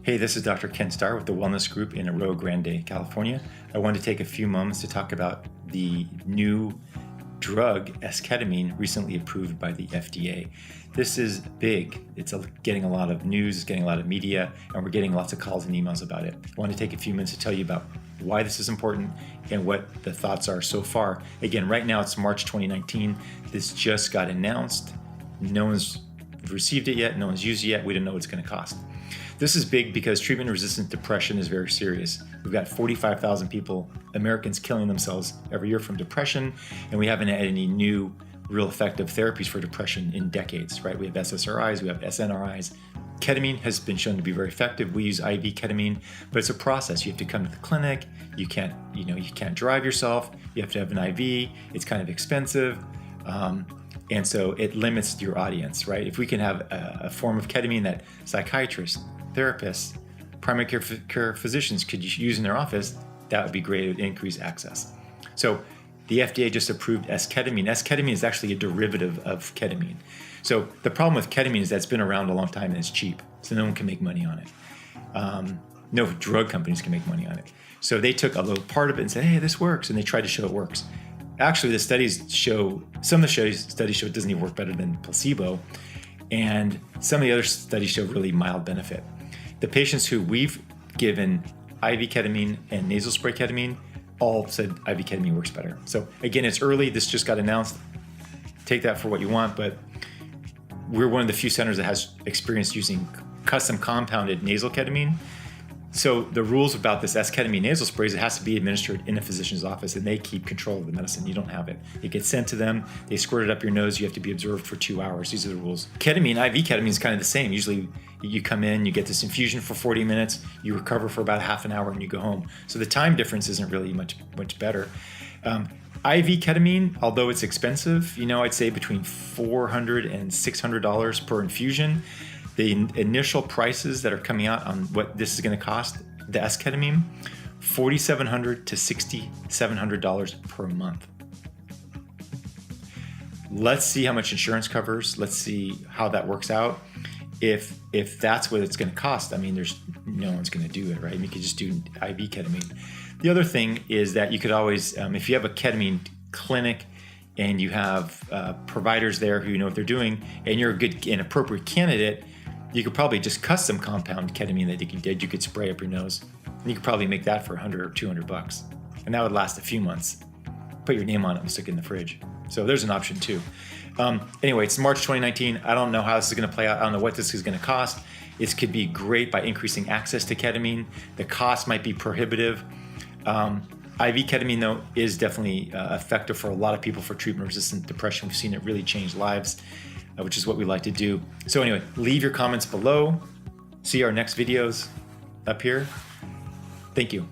Hey, this is Dr. Ken Starr with the Wellness Group in Arroyo Grande, California. I wanted to take a few moments to talk about the new drug, esketamine, recently approved by the FDA. This is big. It's getting a lot of news, it's getting a lot of media, and we're getting lots of calls and emails about it. I want to take a few minutes to tell you about why this is important and what the thoughts are so far. Again, right now it's March 2019. This just got announced. No one's received it yet, no one's used it yet. We don't know what it's going to cost. This is big because treatment-resistant depression is very serious. We've got 45,000 people, Americans, killing themselves every year from depression, and we haven't had any new real effective therapies for depression in decades, right? We have SSRIs, we have SNRIs. Ketamine has been shown to be very effective. We use IV ketamine, but it's a process. You have to come to the clinic. You can't drive yourself. You have to have an IV. It's kind of expensive. And so it limits your audience, right? If we can have a form of ketamine that psychiatrists, therapists, primary care physicians could use in their office, that would be great. It would increase access. So the FDA just approved esketamine. Esketamine is actually a derivative of ketamine. So the problem with ketamine is that it's been around a long time and it's cheap, so no one can make money on it. No drug companies can make money on it. So they took a little part of it and said, hey, this works, and they tried to show it works. Actually, the studies show, some of the studies show it doesn't even work better than placebo, and some of the other studies show really mild benefit. The patients who we've given IV ketamine and nasal spray ketamine all said IV ketamine works better. So again, it's early. This just got announced. Take that for what you want, but we're one of the few centers that has experience using custom compounded nasal ketamine. So the rules about this esketamine nasal sprays, it has to be administered in a physician's office, and they keep control of the medicine. You don't have it. It gets sent to them. They squirt it up your nose. You have to be observed for 2 hours. These are the rules. Ketamine, IV ketamine is kind of the same. Usually you come in, you get this infusion for 40 minutes, you recover for about half an hour, and you go home. So the time difference isn't really much better. IV ketamine, although it's expensive, I'd say between $400 and $600 per infusion. The initial prices that are coming out on what this is going to cost, the esketamine, $4,700 to $6,700 per month. Let's see how much insurance covers. Let's see how that works out. If that's what it's going to cost, there's no one's going to do it, right? You could just do IV ketamine. The other thing is that you could always, if you have a ketamine clinic and you have providers there who know what they're doing, and you're a good and appropriate candidate, you could probably just custom compound ketamine that you could spray up your nose. And you could probably make that for $100 or $200. And that would last a few months. Put your name on it and stick it in the fridge. So there's an option too. Anyway, it's March 2019. I don't know how this is going to play out. I don't know what this is going to cost. It could be great by increasing access to ketamine. The cost might be prohibitive. IV ketamine, though, is definitely effective for a lot of people for treatment-resistant depression. We've seen it really change lives, which is what we like to do. So anyway, leave your comments below. See our next videos up here. Thank you.